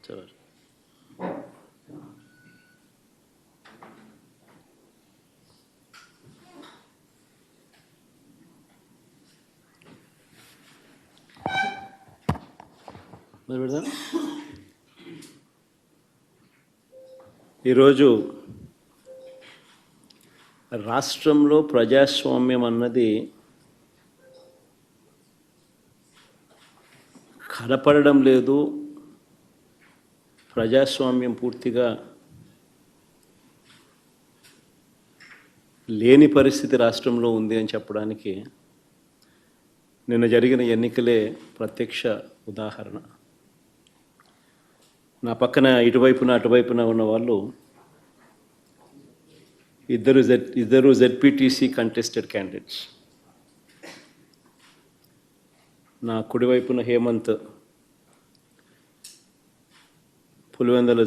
Sure. మొదలు పెడదాం. ఈరోజు రాష్ట్రంలో ప్రజాస్వామ్యం అన్నది కనపడడం లేదు. ప్రజాస్వామ్యం పూర్తిగా లేని పరిస్థితి రాష్ట్రంలో ఉంది అని చెప్పడానికి నిన్న జరిగిన ఎన్నికలే ప్రత్యక్ష ఉదాహరణ. నా పక్కన ఇటువైపున అటువైపున ఉన్న వాళ్ళు ఇద్దరు జెడ్పీటీసీ కంటెస్టెడ్ క్యాండిడేట్స్. నా కుడివైపున హేమంత్ పులివెందుల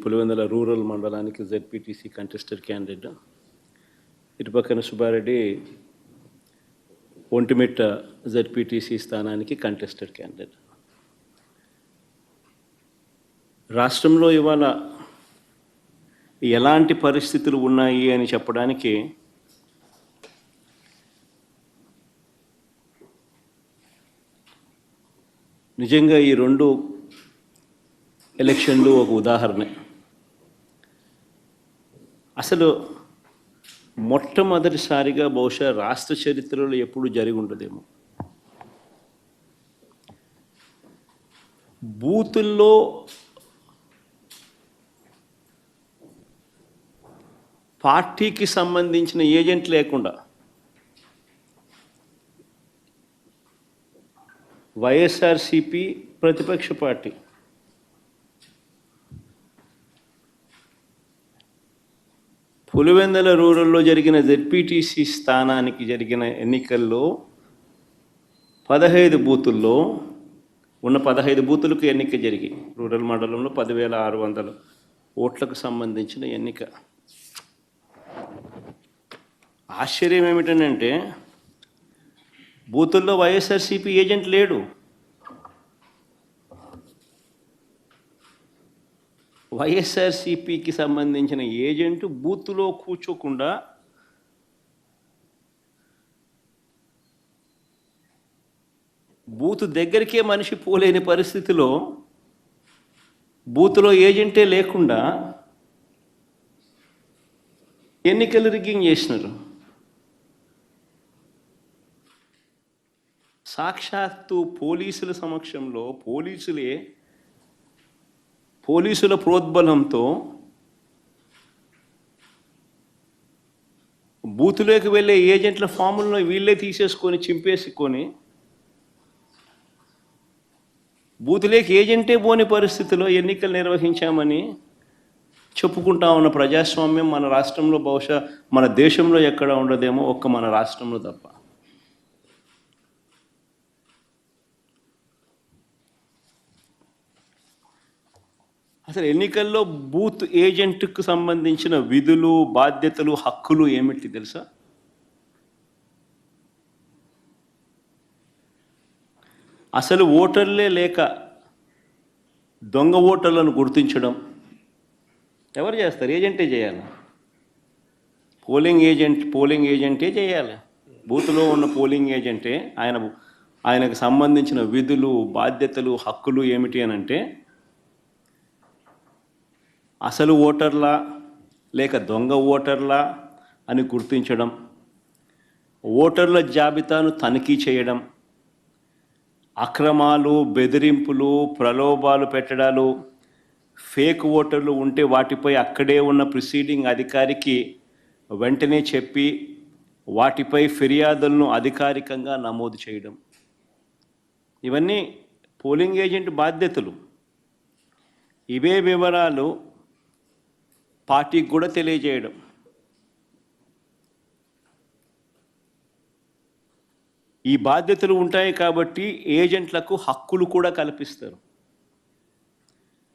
పులివెందుల రూరల్ మండలానికి జెడ్పీటీసీ కంటెస్టెడ్ క్యాండిడేట్. ఇటుపక్కన సుబ్బారెడ్డి ఒంటిమిట్ట జెడ్పీటీసీ స్థానానికి కంటెస్టెడ్ క్యాండిడేట్. రాష్ట్రంలో ఇవాళ ఎలాంటి పరిస్థితులు ఉన్నాయి అని చెప్పడానికి నిజంగా ఈ రెండు ఎలక్షన్లు ఒక ఉదాహరణ. అసలు మొట్టమొదటిసారిగా బహుశా రాష్ట్ర చరిత్రలో ఎప్పుడు జరిగి ఉండదేమో బూతుల్లో పార్టీకి సంబంధించిన ఏజెంట్ లేకుండా వైఎస్ఆర్సిపి ప్రతిపక్ష పార్టీ పులివెందుల రూరల్లో జరిగిన జెడ్పీటీసీ స్థానానికి జరిగిన ఎన్నికల్లో 15 బూతుల్లో ఉన్న 15 బూతులకు ఎన్నిక జరిగి రూరల్ మండలంలో 10,600 ఓట్లకు సంబంధించిన ఎన్నిక. ఆశ్చర్యం ఏమిటంటే బూతుల్లో వైఎస్ఆర్సీపీ ఏజెంట్ లేడు. వైఎస్ఆర్సీపీకి సంబంధించిన ఏజెంట్ బూత్లో కూర్చోకుండా బూత్ దగ్గరికే మనిషి పోలేని పరిస్థితిలో బూత్లో ఏజెంటే లేకుండా ఎన్నికలు రిగ్గింగ్ చేసినారు. సాక్షాత్తు పోలీసుల సమక్షంలో పోలీసుల ప్రోద్బలంతో బూతులోకి వెళ్ళే ఏజెంట్ల ఫాములను వీళ్ళే తీసేసుకొని చింపేసుకొని బూతులోకి ఏజెంటే పోని పరిస్థితిలో ఎన్నికలు నిర్వహించామని చెప్పుకుంటా ఉన్న ప్రజాస్వామ్యం మన రాష్ట్రంలో బహుశా మన దేశంలో ఎక్కడ ఉండదేమో, ఒక్క మన రాష్ట్రంలో తప్ప. అసలు ఎన్నికల్లో బూత్ ఏజెంట్కు సంబంధించిన విధులు, బాధ్యతలు, హక్కులు ఏమిటి తెలుసా? అసలు ఓటర్లే లేక దొంగ ఓటర్లను గుర్తించడం ఎవరు చేస్తారు? ఏజెంటే చేయాలి. పోలింగ్ ఏజెంటే చేయాలి. బూత్లో ఉన్న పోలింగ్ ఏజెంటే ఆయనకు సంబంధించిన విధులు, బాధ్యతలు, హక్కులు ఏమిటి అని అంటే అసలు ఓటర్లా లేక దొంగ ఓటర్లా అని గుర్తించడం, ఓటర్ల జాబితాను తనిఖీ చేయడం, అక్రమాలు, బెదిరింపులు, ప్రలోభాలు పెట్టడాలు, ఫేక్ ఓటర్లు ఉంటే వాటిపై అక్కడే ఉన్న ప్రిసీడింగ్ అధికారికి వెంటనే చెప్పి వాటిపై ఫిర్యాదులను అధికారికంగా నమోదు చేయడం, ఇవన్నీ పోలింగ్ ఏజెంట్ బాధ్యతలు. ఇవే వివరాలు పార్టీకి కూడా తెలియజేయడం. ఈ బాధ్యతలు ఉంటాయి కాబట్టి ఏజెంట్లకు హక్కులు కూడా కల్పిస్తారు.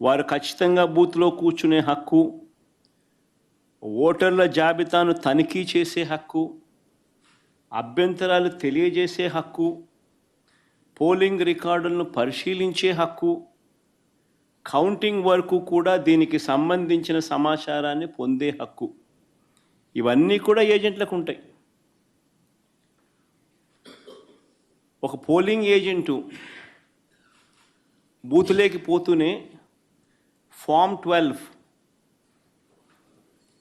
వారు ఖచ్చితంగా బూత్లో కూర్చునే హక్కు, ఓటర్ల జాబితాను తనిఖీ చేసే హక్కు, అభ్యంతరాలు తెలియజేసే హక్కు, పోలింగ్ రికార్డులను పరిశీలించే హక్కు, కౌంటింగ్ వరకు కూడా దీనికి సంబంధించిన సమాచారాన్ని పొందే హక్కు, ఇవన్నీ కూడా ఏజెంట్లకు ఉంటాయి. ఒక పోలింగ్ ఏజెంటు బూత్లోకి పోతూనే ఫామ్ 12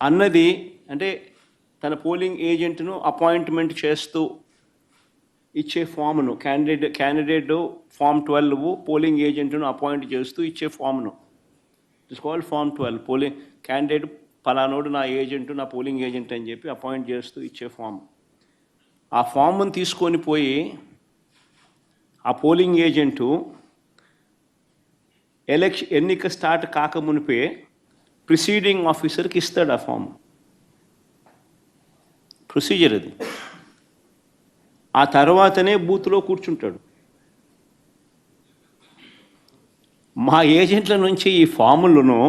అన్నది, అంటే తన పోలింగ్ ఏజెంట్ను అపాయింట్మెంట్ చేస్తూ ఇచ్చే ఫామ్ను, క్యాండిడేట్ ఫామ్ 12 పోలింగ్ ఏజెంట్ను అపాయింట్ చేస్తూ ఇచ్చే ఫామ్ను, it's called form 12. Polling candidate పలానోడు నా ఏజెంటు, నా పోలింగ్ ఏజెంట్ అని చెప్పి అపాయింట్ చేస్తూ ఇచ్చే ఫామ్. ఆ ఫామ్ను తీసుకొని పోయి ఆ పోలింగ్ ఏజెంటు ఎన్నిక స్టార్ట్ కాకమునిపే ప్రిసీడింగ్ ఆఫీసర్కి ఇస్తాడు ఆ ఫామ్. ప్రొసీజర్ అది. ఆ తర్వాతనే బూత్లో కూర్చుంటాడు. మా ఏజెంట్ల నుంచి ఈ ఫాములను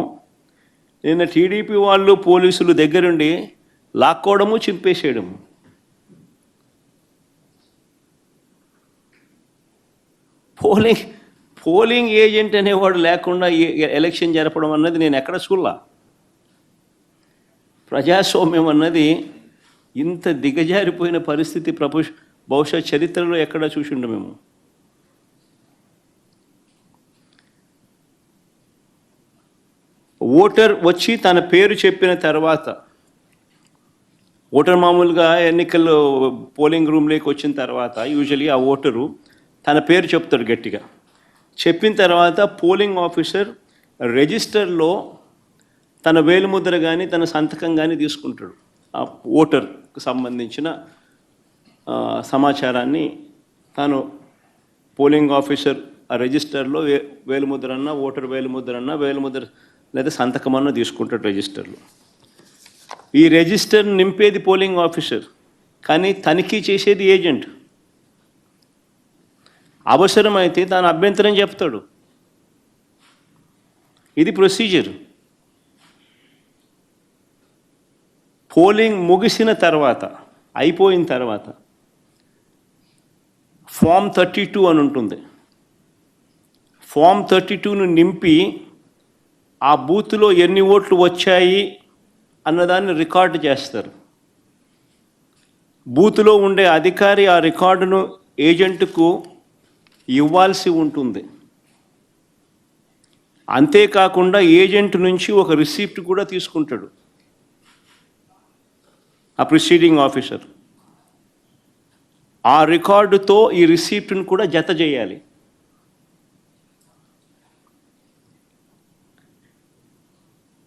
నిన్న టీడీపీ వాళ్ళు పోలీసులు దగ్గరుండి లాక్కోవడము, చింపేసేయడము. పోలింగ్ ఏజెంట్ అనేవాడు లేకుండా ఎలక్షన్ జరపడం అన్నది నేను ఎక్కడ చూడలా. ప్రజాస్వామ్యం అన్నది ఇంత దిగజారిపోయిన పరిస్థితి బహుశా చరిత్రలో ఎక్కడ చూసిండు మేము. ఓటర్ వచ్చి తన పేరు చెప్పిన తర్వాత, ఓటర్ మామూలుగా ఎన్నికల్లో పోలింగ్ రూమ్లోకి వచ్చిన తర్వాత యూజువలీ ఆ ఓటరు తన పేరు చెప్తాడు గట్టిగా. చెప్పిన తర్వాత పోలింగ్ ఆఫీసర్ రిజిస్టర్లో తన వేలుముద్ర కానీ తన సంతకం కానీ తీసుకుంటాడు. ఆ ఓటర్కు సంబంధించిన సమాచారాన్ని తాను పోలింగ్ ఆఫీసర్ ఆ రిజిస్టర్లో వేలుముద్ర ఓటర్ వేలుముద్ర లేదా సంతకం అన్న తీసుకుంటాడు రిజిస్టర్లో. ఈ రిజిస్టర్ నింపేది పోలింగ్ ఆఫీసర్, కానీ తనిఖీ చేసేది ఏజెంట్. అవసరమైతే తాను అభ్యంతరం చెప్తాడు. ఇది ప్రొసీజర్. పోలింగ్ ముగిసిన తర్వాత, అయిపోయిన తర్వాత ఫామ్ 32 అని ఉంటుంది. ఫామ్ 32ను నింపి ఆ బూత్లో ఎన్ని ఓట్లు వచ్చాయి అన్నదాన్ని రికార్డు చేస్తారు. బూత్లో ఉండే అధికారి ఆ రికార్డును ఏజెంట్కు ఇవ్వాల్సి ఉంటుంది. అంతేకాకుండా ఏజెంట్ నుంచి ఒక రిసిప్ట్ కూడా తీసుకుంటాడు ఆ ప్రిసీడింగ్ ఆఫీసర్. ఆ రికార్డుతో ఈ రిసిప్ట్ను కూడా జత చేయాలి.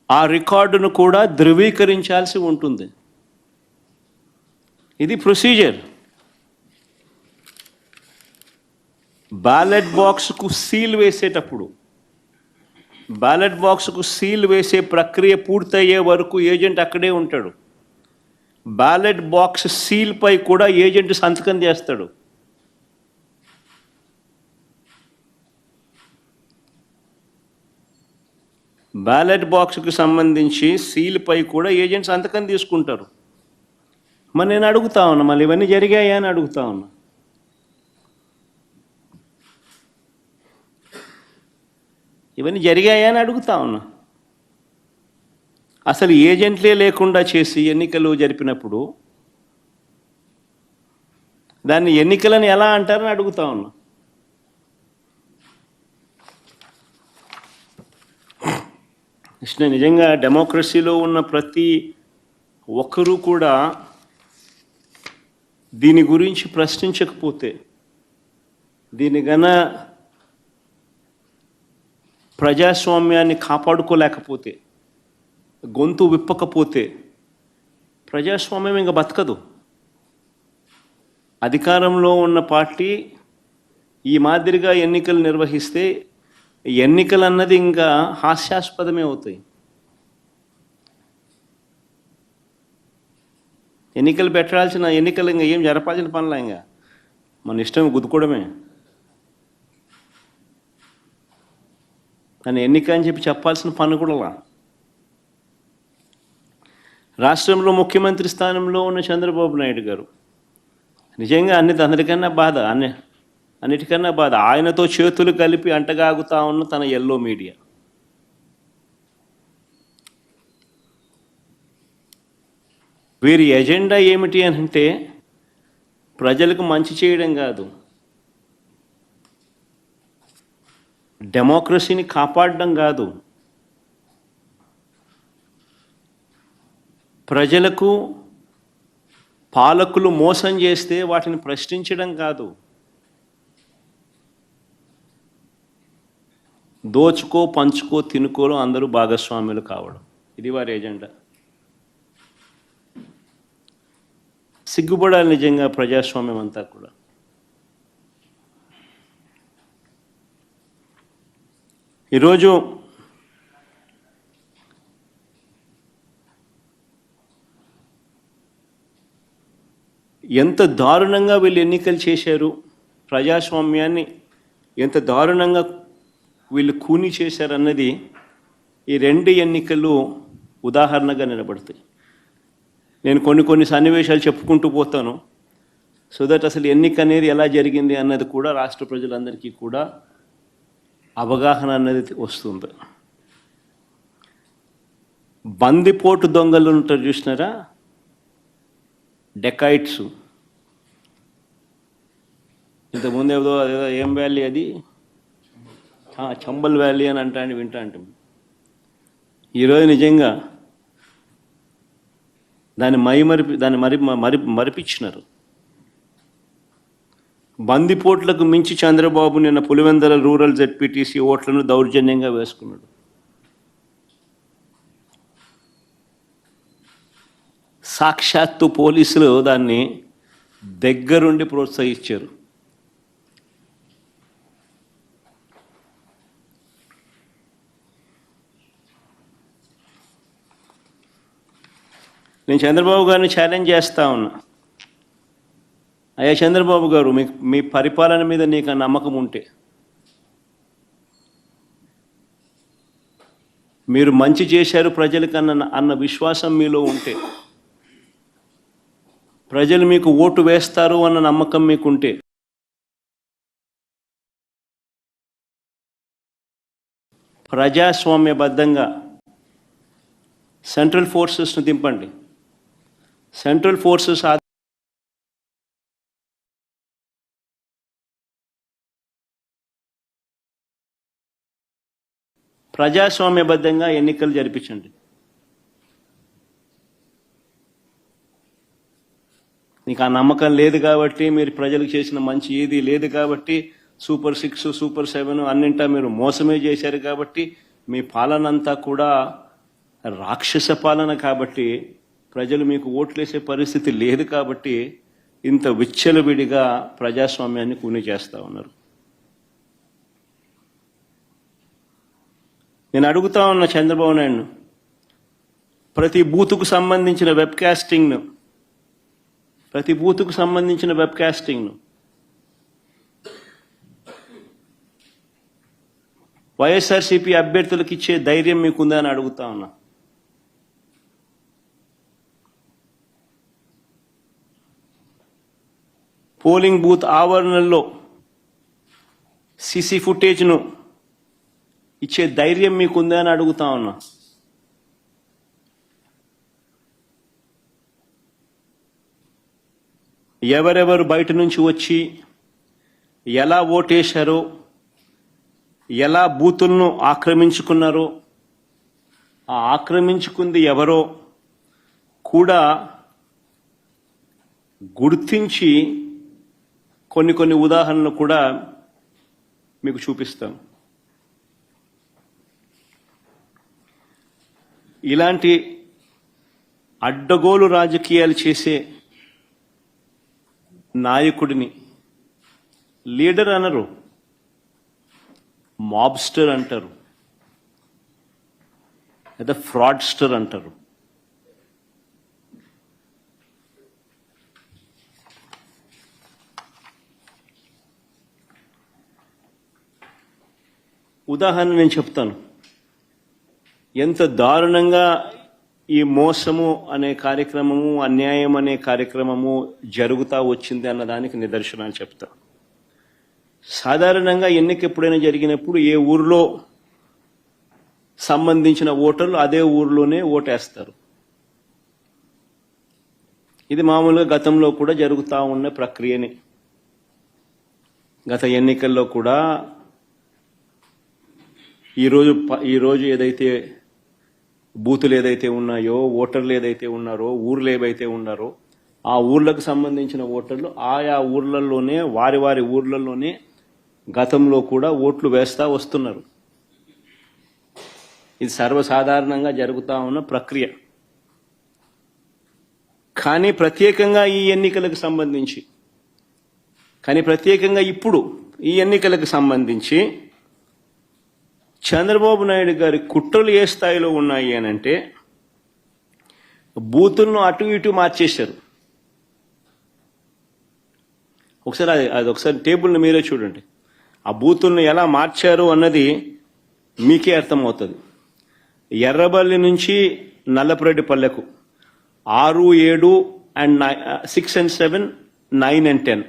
ఆ రికార్డును కూడా ధృవీకరించాల్సి ఉంటుంది. ఇది ప్రొసీజర్. బ్యాలెట్ బాక్స్కు సీల్ వేసేటప్పుడు, బ్యాలెట్ బాక్స్కు సీల్ వేసే ప్రక్రియ పూర్తయ్యే వరకు ఏజెంట్ అక్కడే ఉంటాడు. బ్యాలెట్ బాక్స్ సీల్పై కూడా ఏజెంట్ సంతకం చేస్తాడు. బ్యాలెట్ బాక్స్కి సంబంధించి సీల్పై కూడా ఏజెంట్ సంతకం తీసుకుంటారు. మరి నేను అడుగుతా ఉన్నా, మళ్ళీ ఇవన్నీ జరిగాయా అని అడుగుతా ఉన్నా. ఇవన్నీ జరిగాయా అని అడుగుతా ఉన్నా. అసలు ఏజెంట్లే లేకుండా చేసి ఎన్నికలు జరిపినప్పుడు దాన్ని ఎన్నికలని ఎలా అంటారని అడుగుతా ఉన్నా. నిజంగా డెమోక్రసీలో ఉన్న ప్రతి ఒక్కరూ కూడా దీని గురించి ప్రశ్నించకపోతే, దీని గన ప్రజాస్వామ్యాన్ని కాపాడుకోలేకపోతే, గొంతు విప్పకపోతే ప్రజాస్వామ్యం ఇంకా బతకదు. అధికారంలో ఉన్న పార్టీ ఈ మాదిరిగా ఎన్నికలు నిర్వహిస్తే ఎన్నికలు అన్నది ఇంకా హాస్యాస్పదమే అవుతాయి. ఎన్నికలు పెట్టాల్సిన ఎన్నికలు ఇంకా ఏం జరపాల్సిన పనులా, ఇంకా మన ఇష్టం గుద్దుకోవడమే. కానీ ఎన్నిక అని చెప్పి చెప్పాల్సిన పని కూడా. రాష్ట్రంలో ముఖ్యమంత్రి స్థానంలో ఉన్న చంద్రబాబు నాయుడు గారు నిజంగా అందరికన్నా బాధ, అన్నిటికన్నా బాధ ఆయనతో చేతులు కలిపి అంటగాగుతా ఉన్న తన ఎల్లో మీడియా. వీరి ఎజెండా ఏమిటి అని అంటే ప్రజలకు మంచి చేయడం కాదు, డెమోక్రసీని కాపాడడం కాదు, ప్రజలకు పాలకులు మోసం చేస్తే వాటిని ప్రశ్నించడం కాదు, దోచుకో పంచుకో తినుకోలో అందరూ భాగస్వాములు కావడం, ఇది వారి ఎజెండా. సిగ్గుపడాలి నిజంగా ప్రజాస్వామ్యం అంతా కూడా. ఈరోజు ఎంత దారుణంగా వీళ్ళు ఎన్నికలు చేశారు, ప్రజాస్వామ్యాన్ని ఎంత దారుణంగా వీళ్ళు కూని చేశారన్నది ఈ రెండు ఎన్నికలు ఉదాహరణగా నిలబడతాయి. నేను కొన్ని సన్నివేశాలు చెప్పుకుంటూ పోతాను, సో దట్ అసలు ఎన్నిక అనేది ఎలా జరిగింది అన్నది కూడా రాష్ట్ర ప్రజలందరికీ కూడా అవగాహన అన్నది వస్తుంది. బందిపోటు దొంగలు ఉంటారు చూసినారా, డెకాయిట్స్. ఇంతకుముందు అదేదో ఏం వ్యాలీ అది, చంబల్ వ్యాలీ అని వింటా అంటాం. ఈరోజు నిజంగా దాన్ని మరిపించినారు. బందిపోట్లకు మించి చంద్రబాబు నిన్న పులివెందుల రూరల్ జెడ్పీటీసీ ఓట్లను దౌర్జన్యంగా వేసుకున్నాడు. సాక్షాత్తు పోలీసులు దాన్ని దగ్గరుండి ప్రోత్సహించారు. నేను చంద్రబాబు గారిని ఛాలెంజ్ చేస్తా ఉన్నా, అయ్యా చంద్రబాబు గారు, మీ పరిపాలన మీద నీకు నమ్మకం ఉంటే, మీరు మంచి చేశారు ప్రజలకు అన్న విశ్వాసం మీలో ఉంటే, ప్రజలు మీకు ఓటు వేస్తారు అన్న నమ్మకం మీకుంటే, ప్రజాస్వామ్యబద్ధంగా సెంట్రల్ ఫోర్సెస్ను దింపండి. సెంట్రల్ ఫోర్సెస్ ప్రజాస్వామ్యబద్ధంగా ఎన్నికలు జరిపించండి. నీకు ఆ నమ్మకం లేదు కాబట్టి, మీరు ప్రజలకు చేసిన మంచి ఏది లేదు కాబట్టి, సూపర్ 6 సూపర్ 7 అన్నింటా మీరు మోసమే చేశారు కాబట్టి, మీ పాలన అంతా కూడా రాక్షస పాలన కాబట్టి, ప్రజలు మీకు ఓట్లేసే పరిస్థితి లేదు కాబట్టి ఇంత విచ్చలవిడిగా ప్రజాస్వామ్యాన్ని కూని చేస్తూ ఉన్నారు. నేను అడుగుతా ఉన్న చంద్రబాబు నాయుడు, ప్రతి బూతుకు సంబంధించిన వెబ్ కాస్టింగ్ను వైఎస్ఆర్సీపీ అభ్యర్థులకు ఇచ్చే ధైర్యం మీకుందా అని అడుగుతా ఉన్నా. పోలింగ్ బూత్ ఆవరణల్లో సీసీ ఫుటేజ్ను ఇచ్చే ధైర్యం మీకుందా అని అడుగుతా ఉన్నా. ఎవరెవరు బయట నుంచి వచ్చి ఎలా ఓటేశారో, ఎలా బూతులను ఆక్రమించుకున్నారో, ఆ ఆక్రమించుకుంది ఎవరో కూడా గుర్తించి కొన్ని ఉదాహరణలు కూడా మీకు చూపిస్తాం. ఇలాంటి అడ్డగోలు రాజకీయాలు చేసే నాయకుడిని లీడర్ అనరు, మాబ్స్టర్ అంటారు, లేదా ఫ్రాడ్స్టర్ అంటారు. ఉదాహరణ నేను చెప్తాను, ఎంత దారుణంగా ఈ మోసము అనే కార్యక్రమము, అన్యాయం అనే కార్యక్రమము జరుగుతూ వచ్చింది అన్నదానికి నిదర్శనాలు చెప్తా. సాధారణంగా ఎన్నిక ఎప్పుడైనా జరిగినప్పుడు ఏ ఊరిలో సంబంధించిన ఓటర్లు అదే ఊరిలోనే ఓటేస్తారు. ఇది మామూలుగా గతంలో కూడా జరుగుతూ ఉన్న ప్రక్రియని. గత ఎన్నికల్లో కూడా ఈరోజు ఏదైతే బూతులు ఏదైతే ఉన్నాయో, ఓటర్లు ఏదైతే ఉన్నారో, ఊర్లు ఏవైతే ఉన్నారో, ఆ ఊర్లకు సంబంధించిన ఓటర్లు ఆయా ఊర్లలోనే వారి ఊర్లలోనే గతంలో కూడా ఓట్లు వేస్తా వస్తున్నారు. ఇది సర్వసాధారణంగా జరుగుతూ ఉన్న ప్రక్రియ. కానీ ప్రత్యేకంగా ఈ ఎన్నికలకు సంబంధించి, ఇప్పుడు ఈ ఎన్నికలకు సంబంధించి చంద్రబాబు నాయుడు గారి కుట్రలు ఏ స్థాయిలో ఉన్నాయి అనంటే, బూతులను అటు ఇటు మార్చేశారు. ఒకసారి టేబుల్ని మీరే చూడండి. ఆ బూతులను ఎలా మార్చారు అన్నది మీకే అర్థమవుతుంది. ఎర్రబల్లి నుంచి నల్లపురెడ్డిపల్లెకు 6, 7 and 6 and 7, 9 and 10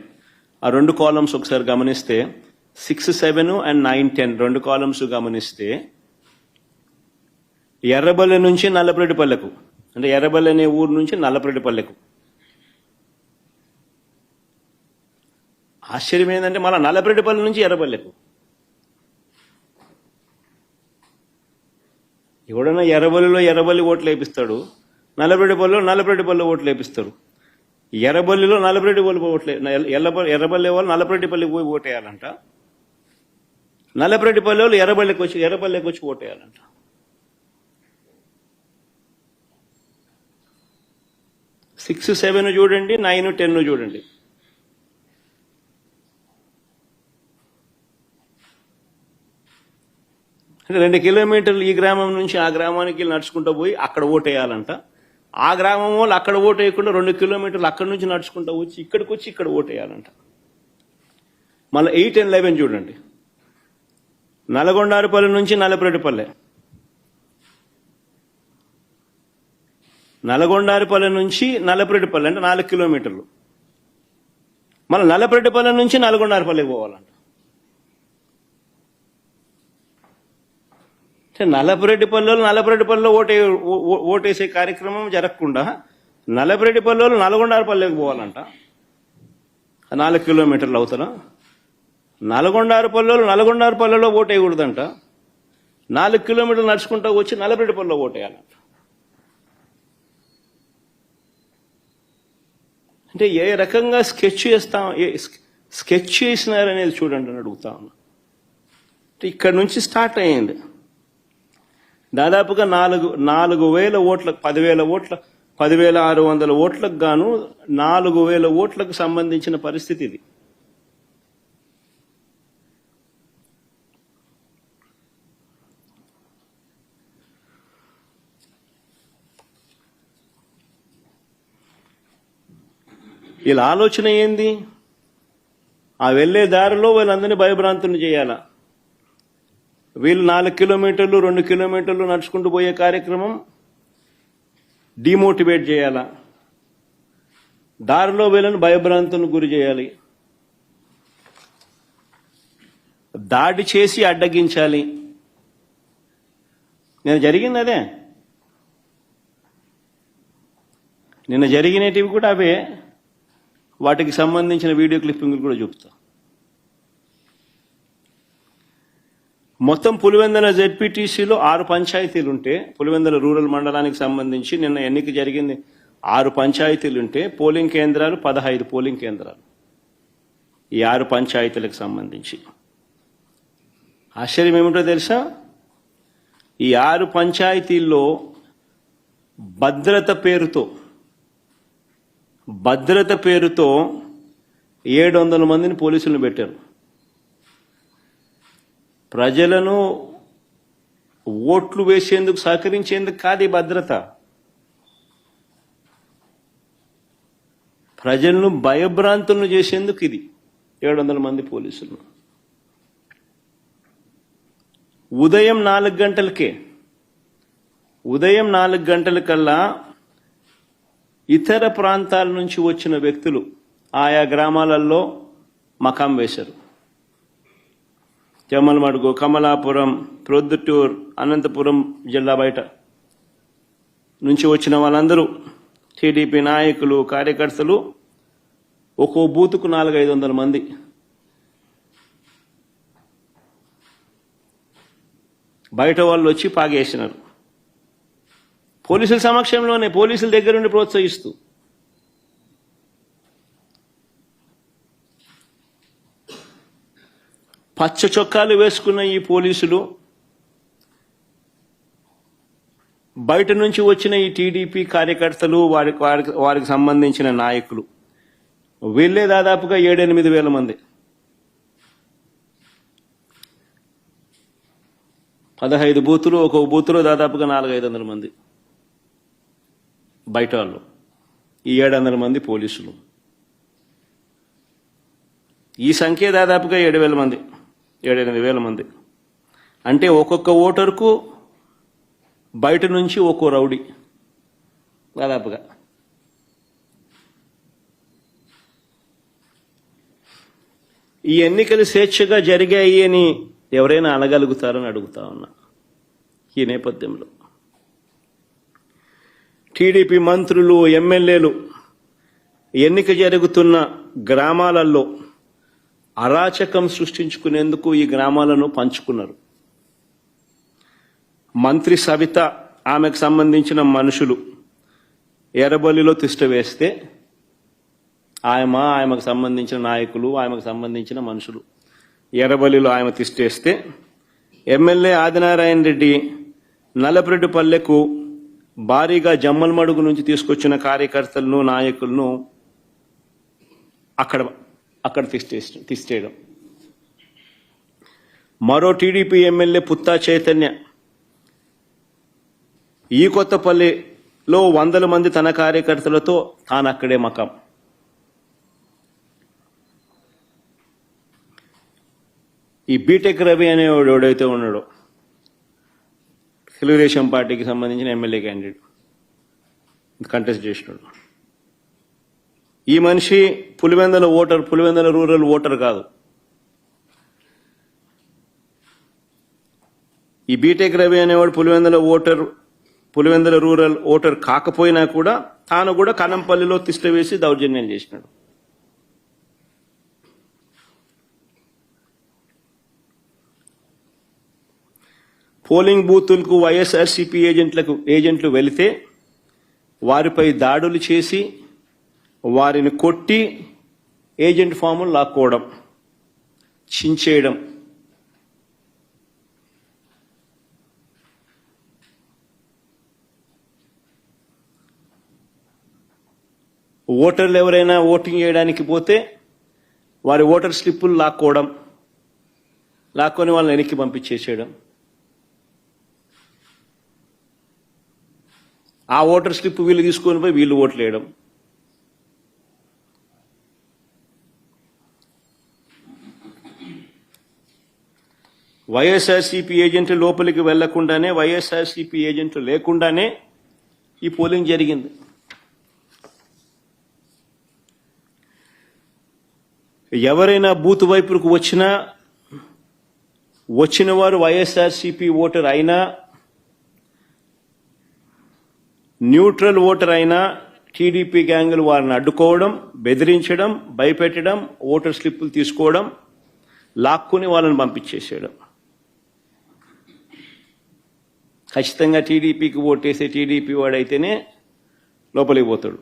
ఆ రెండు కాలమ్స్ ఒకసారి గమనిస్తే 6, 7 and 9, 10 రెండు కాలమ్స్ గమనిస్తే ఎర్రబల్లి నుంచి నల్లపురెడ్డిపల్లెకు, అంటే ఎర్రబల్లి అనే ఊరు నుంచి నల్లపురెడ్డిపల్లెకు. ఆశ్చర్యం ఏంటంటే మళ్ళీ నల్లపురెడ్డిపల్లి నుంచి ఎర్రబల్లెకు. ఎవడన్నా ఎర్రబల్లి ఓట్లు వేపిస్తాడు, నల్లపురెడ్డిపల్లిలో ఓట్లు వేపిస్తారు. ఎర్రబల్లిలో నల్లపురెడ్డిపల్లి ఓట్లు, ఎర్రబల్లి వాళ్ళు నల్లపురెడ్డిపల్లికి పోయి ఓటేయాలంట. నల్లపురెడ్డిపల్లి వాళ్ళు ఎర్రబల్లికి వచ్చి ఓటేయాలంట. సిక్స్ 7 చూడండి, 9, 10 చూడండి. అంటే 2 కిలోమీటర్లు ఈ గ్రామం నుంచి ఆ గ్రామానికి నడుచుకుంటూ పోయి అక్కడ ఓటేయాలంట. ఆ గ్రామం వాళ్ళు అక్కడ ఓటు వేయకుండా 2 కిలోమీటర్లు అక్కడి నుంచి నడుచుకుంటూ వచ్చి ఇక్కడ ఓటేయాలంట. మళ్ళీ 8 and 11 చూడండి. నల్గొండారుపల్లి నుంచి నల్లపురెడ్డిపల్లె, నల్గొండారుపల్లి నుంచి నల్లపురెడ్డిపల్లె అంటే 4 కిలోమీటర్లు. మళ్ళీ నల్లపురెడ్డిపల్లె నుంచి నల్గొండారుపల్లికి పోవాలంట. నల్లపురెడ్డిపల్లిలో ఓటేసే కార్యక్రమం జరగకుండా నల్లపురెడ్డిపల్లిలో నల్గొండారుపల్లికి పోవాలంట. 4 కిలోమీటర్లు అవుతారా? నల్గొండారుపల్లిలో ఓటేయకూడదంట. 4 కిలోమీటర్లు నడుచుకుంటూ వచ్చి నల్లపురెడ్డిపల్లిలో ఓటేయాలంట. అంటే ఏ రకంగా స్కెచ్ చేసినారనేది చూడండి అని అడుగుతా ఉన్నా. ఇక్కడ నుంచి స్టార్ట్ అయ్యింది. దాదాపుగా 4,000 ఓట్లకు 10,600 ఓట్లకు గాను 4,000 ఓట్లకు సంబంధించిన పరిస్థితి ఇది. వీళ్ళ ఆలోచన ఏంది? ఆ వెళ్లే దారిలో వీళ్ళందరినీ భయభ్రాంతులు చేయాలా. వీళ్ళు 4 కిలోమీటర్లు 2 కిలోమీటర్లు నడుచుకుంటూ పోయే కార్యక్రమం డిమోటివేట్ చేయాలా. దారిలో వీళ్ళని భయభ్రాంతులకు గురి చేయాలి, దాడి చేసి అడ్డగించాలి. నిన్న జరిగినటివి కూడా అవే. వాటికి సంబంధించిన వీడియో క్లిప్పింగ్లు కూడా చూపుతా. మొత్తం పులివెందుల జెడ్పీటీసీలో 6 పంచాయతీలుంటే, పులివెందుల రూరల్ మండలానికి సంబంధించి నిన్న ఎన్నిక జరిగింది. 6 పంచాయతీలుంటే పోలింగ్ కేంద్రాలు 15 పోలింగ్ కేంద్రాలు. ఈ 6 పంచాయతీలకు సంబంధించి ఆశ్చర్యం ఏమిటో తెలుసా? ఈ 6 పంచాయతీల్లో భద్రత పేరుతో 700 మందిని పోలీసులను పెట్టారు. ప్రజలను ఓట్లు వేసేందుకు సహకరించేందుకు కాదు ఈ భద్రత. ప్రజలను భయభ్రాంతులను చేసేందుకు ఇది 700 మంది పోలీసులు. ఉదయం 4 గంటలకల్లా ఇతర ప్రాంతాల నుంచి వచ్చిన వ్యక్తులు ఆయా గ్రామాలలో మకాం వేశారు. జమ్మలమడుగు, కమలాపురం, ప్రొద్దుటూర్, అనంతపురం జిల్లా బయట నుంచి వచ్చిన వాళ్ళందరూ టీడీపీ నాయకులు కార్యకర్తలు ఒక్కో బూతుకు 400-500 మంది. బయట వాళ్ళు వచ్చి పాగేసినారు. పోలీసుల సమక్షంలోనే, పోలీసుల దగ్గరుండి ప్రోత్సహిస్తూ. పచ్చ చొక్కాలు వేసుకున్న ఈ పోలీసులు బయట నుంచి వచ్చిన ఈ టీడీపీ కార్యకర్తలు, వారికి సంబంధించిన నాయకులు వీళ్ళే దాదాపుగా 7-8 వేల మంది. 15 బూతులు, ఒక్కొక్క బూతులో దాదాపుగా 400-500 మంది బయట వాళ్ళు, ఈ 700 మంది పోలీసులు. ఈ సంఖ్య దాదాపుగా 7,000 మంది, 7-8 వేల మంది. అంటే ఒక్కొక్క ఓటరుకు బయట నుంచి ఒక్కో రౌడీ దాదాపుగా. ఈ ఎన్నికలు స్వేచ్ఛగా జరిగాయి అని ఎవరైనా అనగలుగుతారని అడుగుతా ఉన్నా. ఈ నేపథ్యంలో టీడీపీ మంత్రులు, ఎమ్మెల్యేలు ఎన్నిక జరుగుతున్న గ్రామాలలో అరాచకం సృష్టించుకునేందుకు ఈ గ్రామాలను పంచుకున్నారు. మంత్రి సవిత, ఆమెకు సంబంధించిన మనుషులు ఎర్రబల్లిలో తిష్ట వేస్తే ఆమెకు సంబంధించిన నాయకులు, ఆమెకు సంబంధించిన మనుషులు ఎర్రబల్లిలో ఆమె తిష్టేస్తే, ఎమ్మెల్యే ఆదినారాయణ రెడ్డి నల్లపరెడ్డిపల్లెకు భారీగా జమ్మలమడుగు నుంచి తీసుకొచ్చిన కార్యకర్తలను, నాయకులను అక్కడ తిష్టేయడం. మరో టీడీపీ ఎమ్మెల్యే పుత్తా చైతన్య ఈ కొత్తపల్లిలో 100 మంది తన కార్యకర్తలతో తాను అక్కడే మకాం. ఈ బీటెక్ రవి అనేవాడు ఎవడైతే ఉన్నాడో, తెలుగుదేశం పార్టీకి సంబంధించిన ఎమ్మెల్యే క్యాండిడేట్, కంటెస్ట్ చేసినాడు. ఈ మనిషి పులివెందుల రూరల్ ఓటర్ కాదు. ఈ బీటెక్ రవి అనేవాడు పులివెందుల రూరల్ ఓటర్ కాకపోయినా కూడా తాను కూడా కనంపల్లిలో తిష్ట వేసి దౌర్జన్యం చేసినాడు. పోలింగ్ బూతులకు వైఎస్ఆర్సీపీ ఏజెంట్లు వెళితే వారిపై దాడులు చేసి వారిని కొట్టి ఏజెంట్ ఫాములు లాక్కోవడం, చించేయడం. ఓటర్లు ఎవరైనా ఓటింగ్ చేయడానికి పోతే వారి ఓటర్ స్లిప్పులు లాక్కొని వాళ్ళని వెనక్కి పంపించేసేయడం. ఆ ఓటర్ స్లిప్ వీళ్ళు తీసుకొని పోయి వీళ్ళు ఓట్లు వేయడం. వైఎస్ఆర్సీపీ ఏజెంట్లు లోపలికి వెళ్లకుండానే, వైఎస్ఆర్సీపీ ఏజెంట్లు లేకుండానే ఈ పోలింగ్ జరిగింది. ఎవరైనా బూత్ వైపుకు వచ్చిన వారు వైఎస్ఆర్సీపీ ఓటర్ అయినా, న్యూట్రల్ ఓటర్ అయినా టీడీపీ గ్యాంగులు వారిని అడ్డుకోవడం, బెదిరించడం, భయపెట్టడం, ఓటర్ స్లిప్పులు తీసుకోవడం, లాక్కుని వాళ్ళని పంపించేసేయడం. ఖచ్చితంగా టీడీపీకి ఓటేసే టీడీపీ వాడైతేనే లోపలికి పోతాడు.